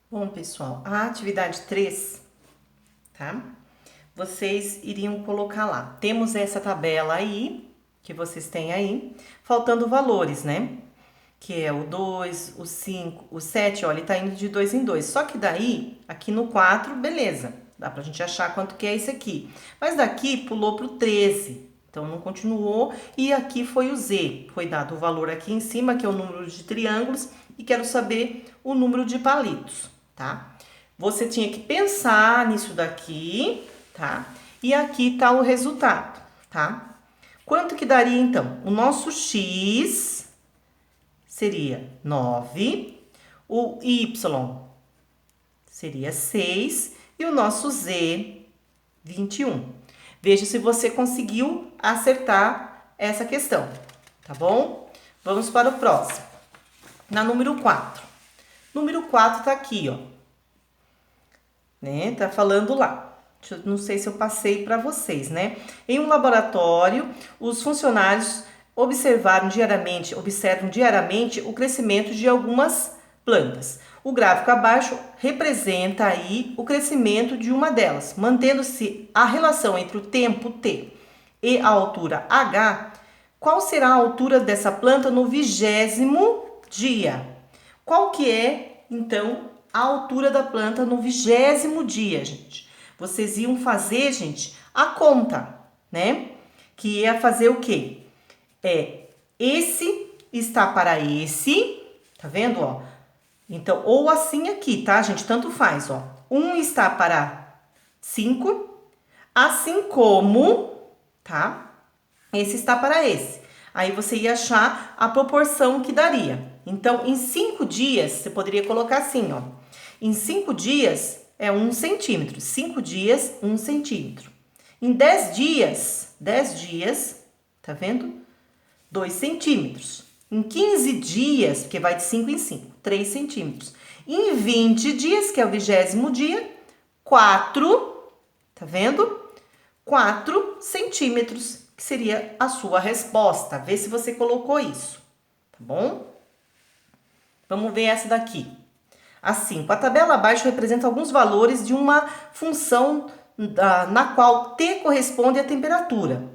Bom, pessoal, a atividade 3, tá? Vocês iriam colocar lá. Temos essa tabela aí, que vocês têm aí, faltando valores, né? Que é o 2, o 5, o 7, ó, ele tá indo de 2 em 2. Só que daí, aqui no 4, beleza. Dá pra gente achar quanto que é esse aqui. Mas daqui pulou pro 13. Então não continuou. E aqui foi o Z. Foi dado o valor aqui em cima, que é o número de triângulos. E quero saber o número de palitos, tá? Você tinha que pensar nisso daqui, tá? E aqui tá o resultado, tá? Quanto que daria então? O nosso X seria 9, o Y seria 6 e o nosso Z, 21. Veja se você conseguiu acertar essa questão, tá bom? Vamos para o próximo. Na número 4. Número 4 tá aqui, ó. Né? Tá falando lá. Não sei se eu passei para vocês, né? Em um laboratório, os funcionários observam diariamente o crescimento de algumas plantas. O gráfico abaixo representa aí o crescimento de uma delas, mantendo-se a relação entre o tempo T e a altura H. Qual será a altura dessa planta no 20º dia? Qual que é, então, a altura da planta no 20º dia, gente? Vocês iam fazer, gente, a conta, né? Que ia fazer o quê? Esse está para esse, tá vendo, ó? Então, ou assim aqui, tá, gente? Tanto faz, ó. Um está para 5, assim como, tá? Esse está para esse. Aí você ia achar a proporção que daria. Então, em 5 dias, você poderia colocar assim, ó. Em 5 dias é 1 centímetro. 5 dias, 1 centímetro. Em 10 dias, tá vendo? 2 centímetros. Em 15 dias, porque vai de 5 em 5, 3 centímetros. Em 20 dias, que é o 20º dia, 4, tá vendo? 4 centímetros, que seria a sua resposta. Vê se você colocou isso, tá bom? Vamos ver essa daqui. Assim, a tabela abaixo representa alguns valores de uma função na qual T corresponde à temperatura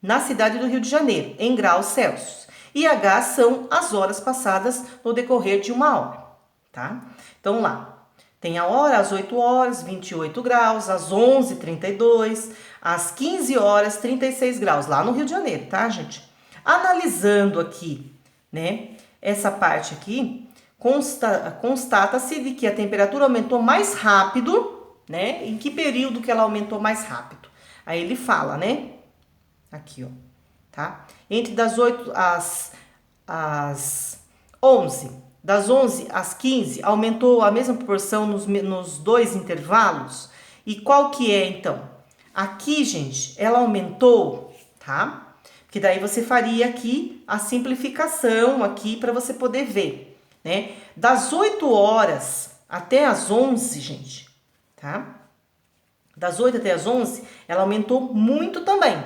na cidade do Rio de Janeiro, em graus Celsius. E H são as horas passadas no decorrer de uma hora, tá? Então, lá. Tem a hora, às 8 horas, 28 graus, às 11, 32, às 15 horas, 36 graus, lá no Rio de Janeiro, tá, gente? Analisando aqui, né, essa parte aqui, constata-se de que a temperatura aumentou mais rápido, né? Em que período que ela aumentou mais rápido? Aí ele fala, né? Aqui, ó, tá? Entre das 8 às 11, das 11 às 15, aumentou a mesma proporção nos dois intervalos. E qual que é, então? Aqui, gente, ela aumentou, tá? Porque daí você faria aqui a simplificação aqui para você poder ver, né? Das 8 horas até as 11, gente, tá? Das 8 até as 11, ela aumentou muito também,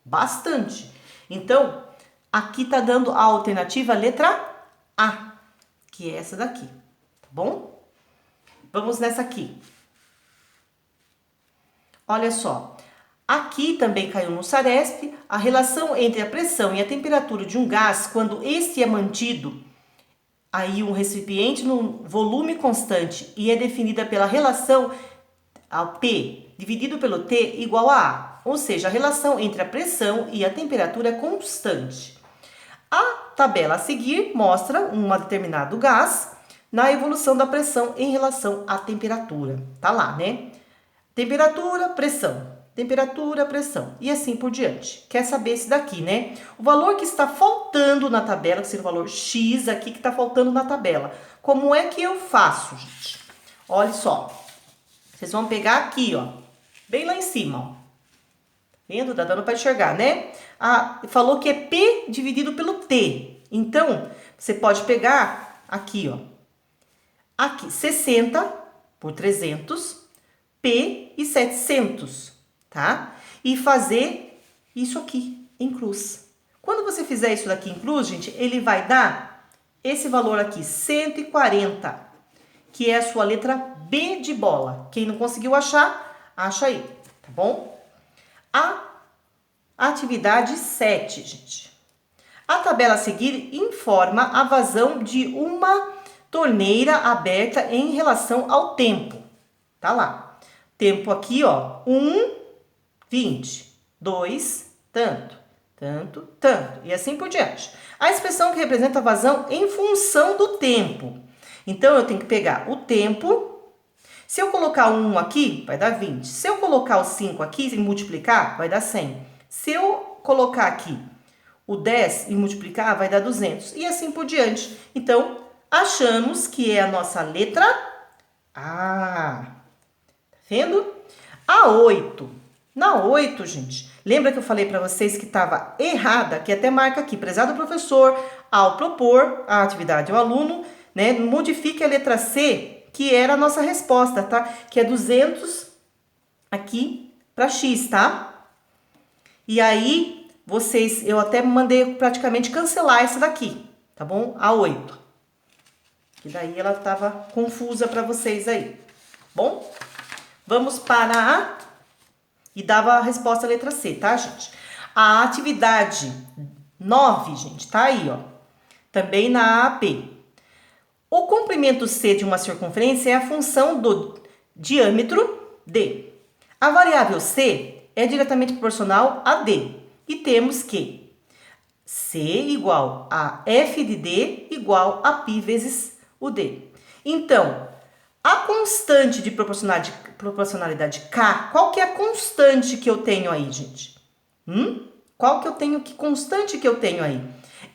bastante. Então, aqui tá dando a alternativa letra A, que é essa daqui, tá bom? Vamos nessa aqui. Olha só, aqui também caiu no Saresp a relação entre a pressão e a temperatura de um gás quando este é mantido aí um recipiente num volume constante e é definida pela relação ao P dividido pelo T igual a A, ou seja, a relação entre a pressão e a temperatura é constante. A tabela a seguir mostra um determinado gás na evolução da pressão em relação à temperatura. Tá lá, né? Temperatura, pressão e assim por diante. Quer saber esse daqui, né? O valor que está faltando na tabela, que seria o valor X aqui que está faltando na tabela. Como é que eu faço, gente? Olha só. Vocês vão pegar aqui, ó, bem lá em cima, ó. Vendo? Tá dando para enxergar, né? Falou que é P dividido pelo T. Então, você pode pegar aqui, ó. Aqui, 60 por 300, P e 700, tá? E fazer isso aqui em cruz. Quando você fizer isso daqui em cruz, gente, ele vai dar esse valor aqui, 140, que é a sua letra B de bola. Quem não conseguiu achar, acha aí, tá bom? A atividade 7, gente. A tabela a seguir informa a vazão de uma torneira aberta em relação ao tempo. Tá lá. Tempo aqui, ó, 20, 2, tanto, tanto, e assim por diante. A expressão que representa a vazão em função do tempo. Então, eu tenho que pegar o tempo. Se eu colocar o 1 aqui, vai dar 20. Se eu colocar o 5 aqui e multiplicar, vai dar 100. Se eu colocar aqui o 10 e multiplicar, vai dar 200. E assim por diante. Então, achamos que é a nossa letra A. Tá vendo? A 8. Na 8, gente, lembra que eu falei para vocês que estava errada? Que até marca aqui, prezado professor, ao propor a atividade ao aluno, né, modifique a letra C, que era a nossa resposta, tá? Que é 200 aqui para X, tá? E aí, eu até mandei praticamente cancelar essa daqui, tá bom? A 8. Que daí ela estava confusa para vocês aí. Bom, vamos para a... E dava a resposta a letra C, tá, gente? A atividade 9, gente, tá aí, ó. Também na AP. O comprimento C de uma circunferência é a função do diâmetro D. A variável C é diretamente proporcional a D. E temos que C igual a F de D igual a π vezes o D. Então, a constante de proporcionalidade K, qual que é a constante que eu tenho aí, gente? Qual que eu tenho, que constante que eu tenho aí?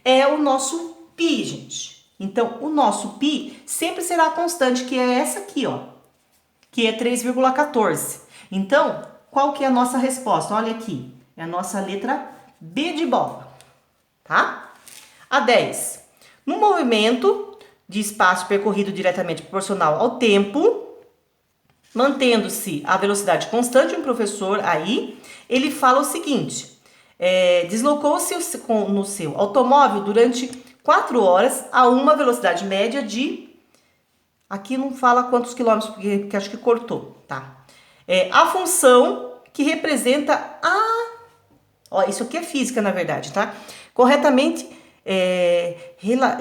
É o nosso π, gente. Então, o nosso π sempre será a constante, que é essa aqui, ó. Que é 3,14. Então, qual que é a nossa resposta? Olha aqui, é a nossa letra B de bola, tá? A 10. No movimento de espaço percorrido diretamente proporcional ao tempo, mantendo-se a velocidade constante, um professor aí, ele fala o seguinte, deslocou-se no seu automóvel durante 4 horas a uma velocidade média de... Aqui não fala quantos quilômetros, porque acho que cortou, tá? A função que representa a... Ó, isso aqui é física, na verdade, tá? Corretamente,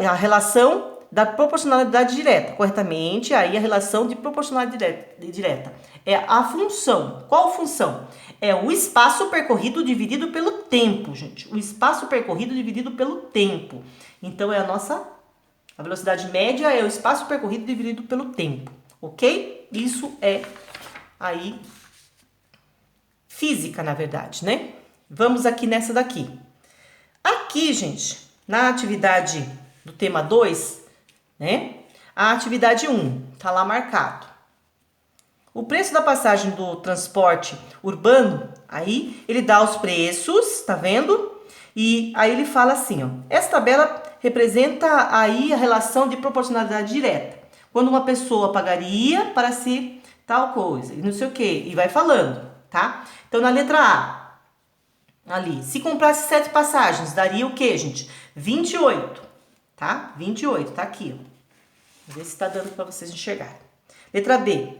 a relação da proporcionalidade direta. Corretamente, aí a relação de proporcionalidade direta. É a função. Qual função? É o espaço percorrido dividido pelo tempo, gente. O espaço percorrido dividido pelo tempo. Então, a velocidade média é o espaço percorrido dividido pelo tempo. Ok? Isso é aí física, na verdade, né? Vamos aqui nessa daqui. Aqui, gente, na atividade do tema 2, né? A atividade 1, tá lá marcado. O preço da passagem do transporte urbano, aí ele dá os preços, tá vendo? E aí ele fala assim, ó. Essa tabela representa aí a relação de proporcionalidade direta. Quando uma pessoa pagaria para si tal coisa, e não sei o que, e vai falando, tá? Então, na letra A, ali, se comprasse 7 passagens, daria o que, gente? 28, tá? 28, tá aqui, ó. Vamos ver se está dando para vocês enxergarem. Letra B.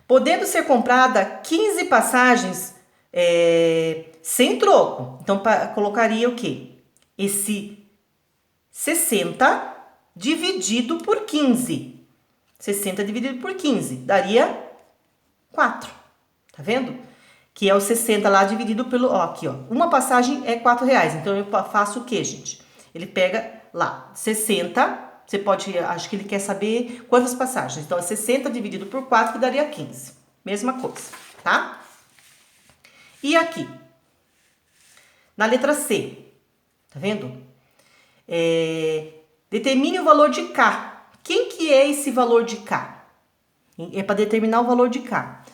Podendo ser comprada 15 passagens sem troco. Então, colocaria o quê? Esse 60 dividido por 15. 60 dividido por 15. Daria 4. Tá vendo? Que é o 60 lá dividido pelo... Ó, aqui, ó. Uma passagem é R$4. Então, eu faço o quê, gente? Ele pega lá 60... Você pode, acho que ele quer saber quantas passagens. Então, é 60 dividido por 4, que daria 15. Mesma coisa, tá? E aqui, na letra C, tá vendo? Determine o valor de K. Quem que é esse valor de K? É para determinar o valor de K.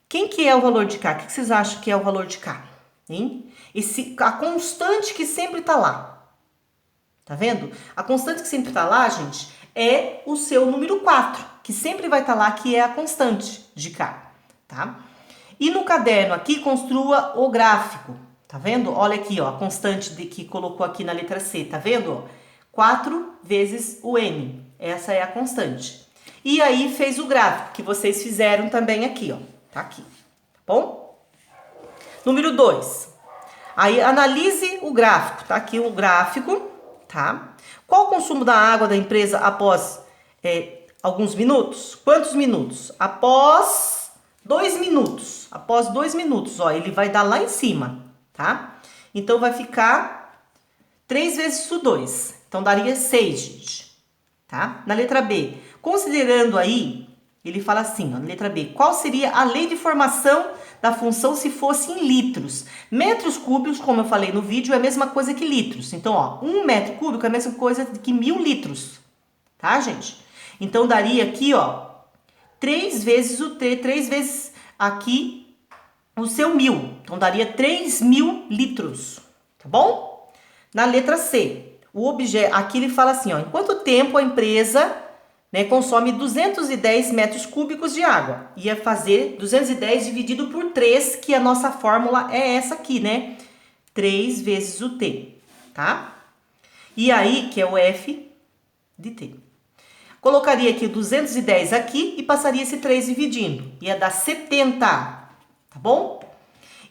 Quem que é o valor de K? O que vocês acham que é o valor de K? Hein? A constante que sempre tá lá. Tá vendo? A constante que sempre tá lá, gente, é o seu número 4, que sempre vai estar lá, que é a constante de K, tá? E no caderno aqui, construa o gráfico, tá vendo? Olha aqui, ó, a constante que colocou aqui na letra C, tá vendo? 4 vezes o N, essa é a constante. E aí fez o gráfico que vocês fizeram também aqui, ó. Tá aqui, tá bom? Número 2. Aí analise o gráfico, tá aqui o gráfico, tá? Qual o consumo da água da empresa após alguns minutos? Quantos minutos? Após 2 minutos. Após 2 minutos, ó, ele vai dar lá em cima, tá? Então vai ficar 3 vezes o 2. Então daria 6, gente, tá? Na letra B, considerando aí, ele fala assim, ó, na letra B, qual seria a lei de formação da função se fosse em litros? Metros cúbicos, como eu falei no vídeo, é a mesma coisa que litros. Então, ó, 1 metro cúbico é a mesma coisa que 1000 litros, tá, gente? Então, daria aqui, ó, 3 vezes o T, 3 vezes aqui o seu 1000. Então, daria 3000 litros, tá bom? Na letra C, o objeto, aqui ele fala assim, ó, em quanto tempo a empresa, né, consome 210 metros cúbicos de água? Ia fazer 210 dividido por 3, que a nossa fórmula é essa aqui, né? 3 vezes o T, tá? E aí, que é o F de T. Colocaria aqui 210 aqui e passaria esse 3 dividindo. Ia dar 70, tá bom?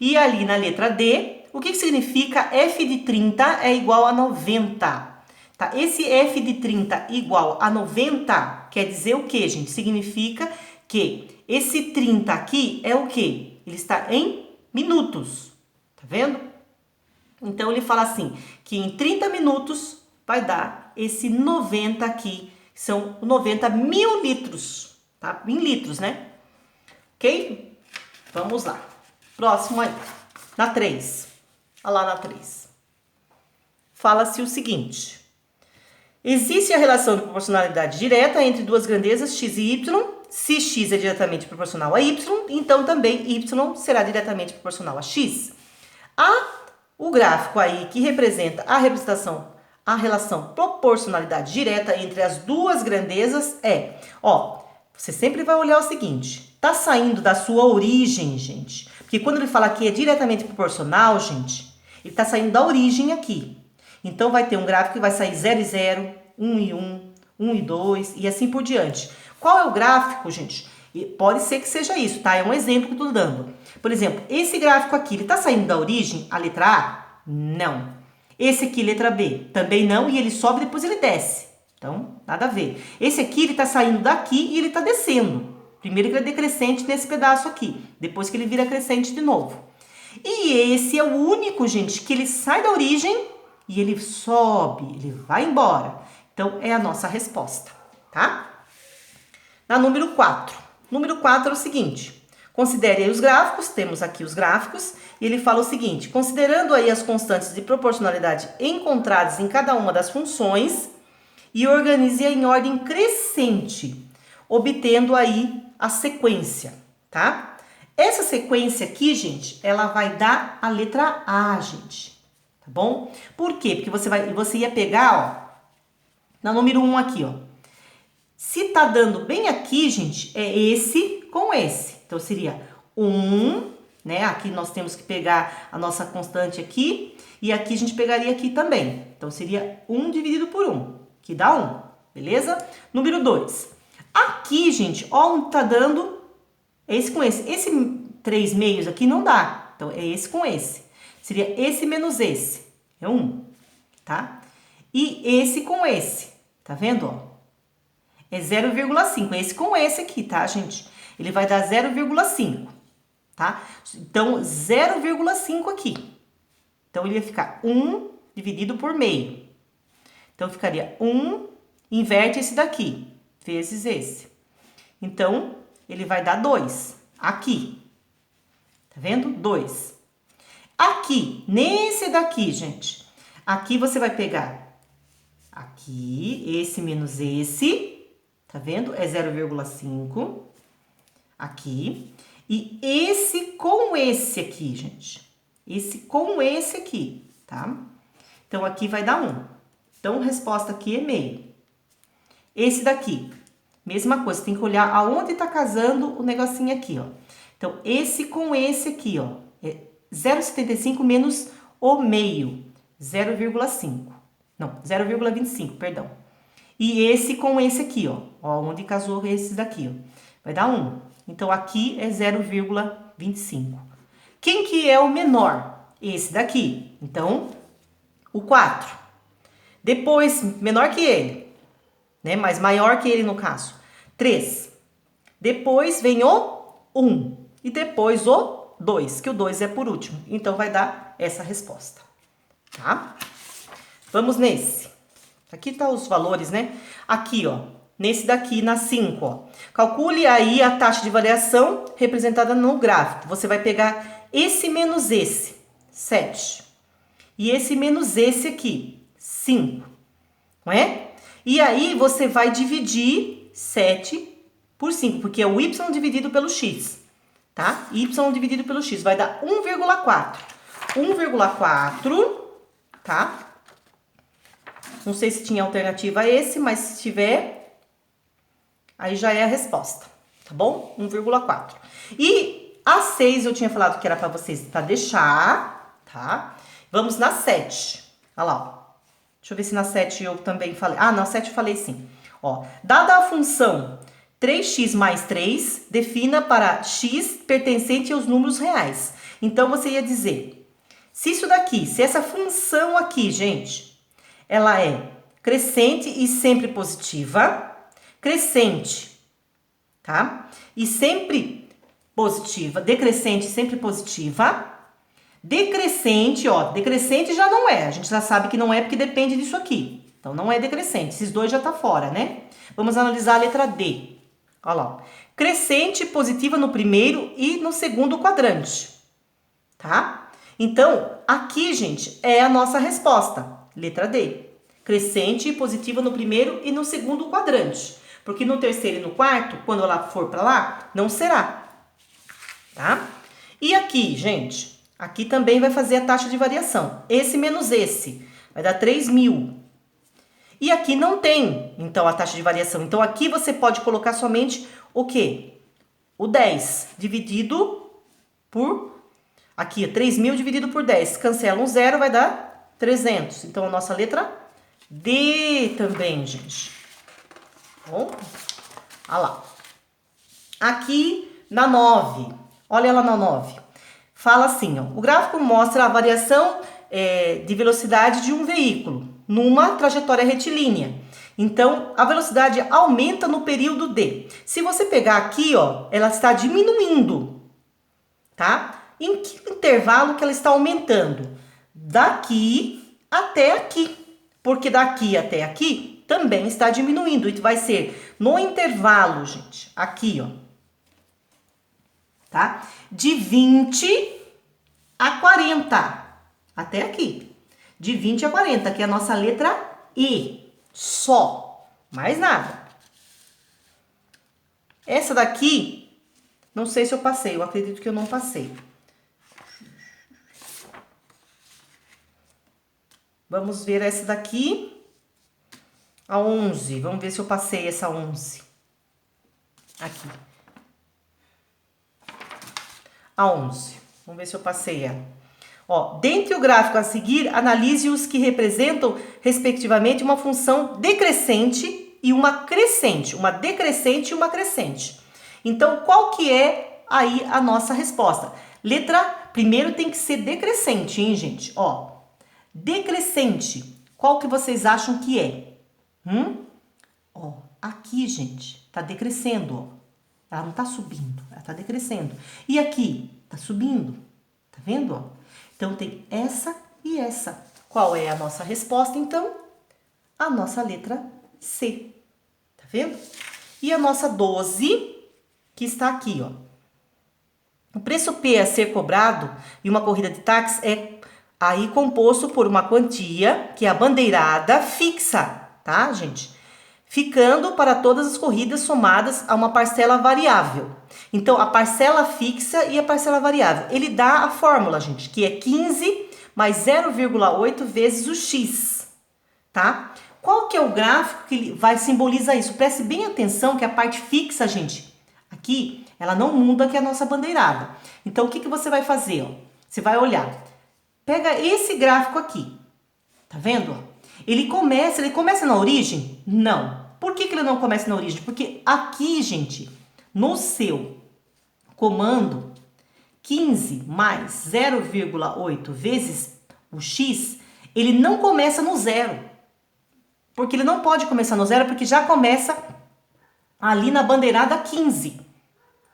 E ali na letra D, o que significa F de 30 é igual a 90? Tá? Esse F de 30 igual a 90 quer dizer o que, gente? Significa que esse 30 aqui é o que? Ele está em minutos, tá vendo? Então, ele fala assim, que em 30 minutos vai dar esse 90 aqui, são 90 mil litros, tá? Em litros, né? Ok? Vamos lá. Próximo aí, na 3. Olha lá na 3. Fala-se o seguinte. Existe a relação de proporcionalidade direta entre duas grandezas x e y. Se x é diretamente proporcional a y, então também y será diretamente proporcional a x. O gráfico aí que representa a relação proporcionalidade direta entre as duas grandezas é, ó, você sempre vai olhar o seguinte, tá saindo da sua origem, gente, porque quando ele fala que é diretamente proporcional, gente, ele tá saindo da origem aqui. Então, vai ter um gráfico que vai sair 0 e 0, 1 e 1, 1 e 2 e assim por diante. Qual é o gráfico, gente? Pode ser que seja isso, tá? É um exemplo que eu tô dando. Por exemplo, esse gráfico aqui, ele tá saindo da origem, a letra A? Não. Esse aqui, letra B, também não, e ele sobe e depois ele desce. Então, nada a ver. Esse aqui, ele tá saindo daqui e ele tá descendo. Primeiro que ele é decrescente nesse pedaço aqui, depois que ele vira crescente de novo. E esse é o único, gente, que ele sai da origem e ele sobe, ele vai embora. Então, é a nossa resposta, tá? Na número 4. Número 4 é o seguinte. Considere aí os gráficos, temos aqui os gráficos, e ele fala o seguinte. Considerando aí as constantes de proporcionalidade encontradas em cada uma das funções, e organize em ordem crescente, obtendo aí a sequência, tá? Essa sequência aqui, gente, ela vai dar a letra A, gente. Tá bom? Por quê? Porque você ia pegar, ó, na número 1 aqui, ó. Se tá dando bem aqui, gente, é esse com esse. Então, seria 1, né? Aqui nós temos que pegar a nossa constante aqui. E aqui a gente pegaria aqui também. Então, seria 1 dividido por 1, que dá 1, beleza? Número 2. Aqui, gente, ó, onde tá dando esse com esse. Esse 3 meios aqui não dá. Então, é esse com esse. Seria esse menos esse, é 1, tá? E esse com esse, tá vendo, ó? É 0,5, esse com esse aqui, tá, gente? Ele vai dar 0,5, tá? Então, 0,5 aqui. Então, ele ia ficar 1 dividido por meio. Então, ficaria 1, inverte esse daqui, vezes esse. Então, ele vai dar 2, aqui. Tá vendo? 2. Aqui, nesse daqui, gente, aqui você vai pegar aqui, esse menos esse, tá vendo? É 0,5, aqui, e esse com esse aqui, gente, esse com esse aqui, tá? Então, aqui vai dar 1. Então, a resposta aqui é meio. Esse daqui, mesma coisa, tem que olhar aonde tá casando o negocinho aqui, ó. Então, esse com esse aqui, ó, é 0,75 menos o meio, 0,5. Não, 0,25, perdão. E esse com esse aqui, ó, Ó, onde casou esses daqui, ó. Vai dar 1. Então, aqui é 0,25. Quem que é o menor? Esse daqui. Então, o 4. Depois, menor que ele, né? Mas maior que ele no caso. 3. Depois vem o 1. E depois o 2, que o 2 é por último. Então, vai dar essa resposta, tá? Vamos nesse. Aqui tá os valores, né? Aqui, ó. Nesse daqui, na 5, ó. Calcule aí a taxa de variação representada no gráfico. Você vai pegar esse menos esse, 7. E esse menos esse aqui, 5. Não é? E aí, você vai dividir 7 por 5, porque é o y dividido pelo x, tá? Y dividido pelo x vai dar 1,4. 1,4, tá? Não sei se tinha alternativa a esse, mas se tiver, aí já é a resposta, tá bom? 1,4. E a 6 eu tinha falado que era para vocês para deixar, tá? Vamos na 7. Olha lá, ó. Deixa eu ver se na 7 eu também falei. Ah, na 7 eu falei sim. Ó, dada a função 3x mais 3, defina para x pertencente aos números reais. Então, você ia dizer, se isso daqui, se essa função aqui, gente, ela é crescente e sempre positiva, crescente, tá? E sempre positiva, decrescente e sempre positiva, decrescente, ó, decrescente já não é, a gente já sabe que não é porque depende disso aqui. Então, não é decrescente, esses dois já tá fora, né? Vamos analisar a letra D. Olha lá, ó. Crescente positiva no primeiro e no segundo quadrante, tá? Então, aqui, gente, é a nossa resposta. Letra D. Crescente e positiva no primeiro e no segundo quadrante. Porque no terceiro e no quarto, quando ela for para lá, não será. Tá? E aqui, gente, aqui também vai fazer a taxa de variação. Esse menos esse vai dar 3.000. E aqui não tem, então, a taxa de variação. Então, aqui você pode colocar somente o quê? O 10 dividido por... Aqui, 3.000 dividido por 10. Cancela um zero, vai dar 300. Então, a nossa letra D também, gente. Bom, olha lá. Aqui, na 9. Olha lá na 9. Fala assim, ó. O gráfico mostra a variação de velocidade de um veículo numa trajetória retilínea. Então, a velocidade aumenta no período D. Se você pegar aqui, ó, ela está diminuindo, tá? Em que intervalo que ela está aumentando? Daqui até aqui. Porque daqui até aqui também está diminuindo. E vai ser no intervalo, gente, aqui, ó. Tá? De 20 a 40. Até aqui. De 20 a 40, que é a nossa letra E. Só. Mais nada. Essa daqui, não sei se eu passei. Eu acredito que eu não passei. Vamos ver essa daqui. A 11. Vamos ver se eu passei essa 11. Aqui. A 11. Vamos ver se eu passei ela. Ó, dentre o gráfico a seguir, analise os que representam, respectivamente, uma função decrescente e uma crescente. Uma decrescente e uma crescente. Então, qual que é aí a nossa resposta? Letra, primeiro tem que ser decrescente, hein, gente? Ó, decrescente. Qual que vocês acham que é? Ó, aqui, gente, tá decrescendo, ó. Ela não tá subindo, ela tá decrescendo. E aqui, tá subindo. Tá vendo, ó? Então, tem essa e essa. Qual é a nossa resposta, então? A nossa letra C. Tá vendo? E a nossa 12, que está aqui, ó. O preço P a ser cobrado em uma corrida de táxi é aí composto por uma quantia, que é a bandeirada fixa, tá, gente? Ficando para todas as corridas somadas a uma parcela variável. Então, a parcela fixa e a parcela variável. Ele dá a fórmula, gente, que é 15 mais 0,8 vezes o x, tá? Qual que é o gráfico que vai simbolizar isso? Preste bem atenção que a parte fixa, gente, aqui, ela não muda, que é a nossa bandeirada. Então, o que que você vai fazer, ó? Você vai olhar. Pega esse gráfico aqui. Tá vendo, ó? Ele começa na origem? Não. Por que ele não começa na origem? Porque aqui, gente, no seu comando, 15 mais 0,8 vezes o x, ele não começa no zero. Porque ele não pode começar no zero, porque já começa ali na bandeirada 15,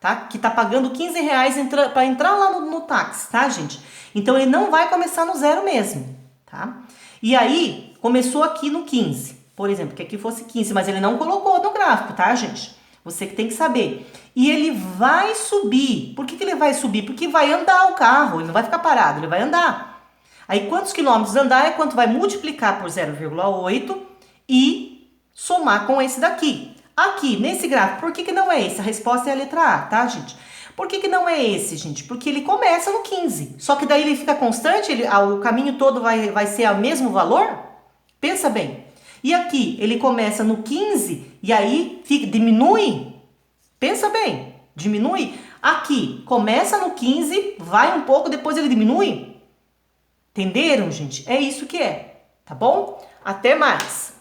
tá? Que tá pagando 15 reais para entrar lá no táxi, tá, gente? Então, ele não vai começar no zero mesmo, tá? E aí, começou aqui no 15, por exemplo, que aqui fosse 15, mas ele não colocou no gráfico, tá, gente? Você que tem que saber. E ele vai subir. Por que ele vai subir? Porque vai andar o carro, ele não vai ficar parado, ele vai andar. Aí, quantos quilômetros andar é quanto vai multiplicar por 0,8 e somar com esse daqui. Aqui, nesse gráfico, por que não é esse? A resposta é a letra A, tá, gente? Por que não é esse, gente? Porque ele começa no 15. Só que daí ele fica constante, o caminho todo vai ser o mesmo valor? Pensa bem. E aqui, ele começa no 15 e aí diminui? Pensa bem, diminui. Aqui, começa no 15, vai um pouco, depois ele diminui? Entenderam, gente? É isso que é, tá bom? Até mais!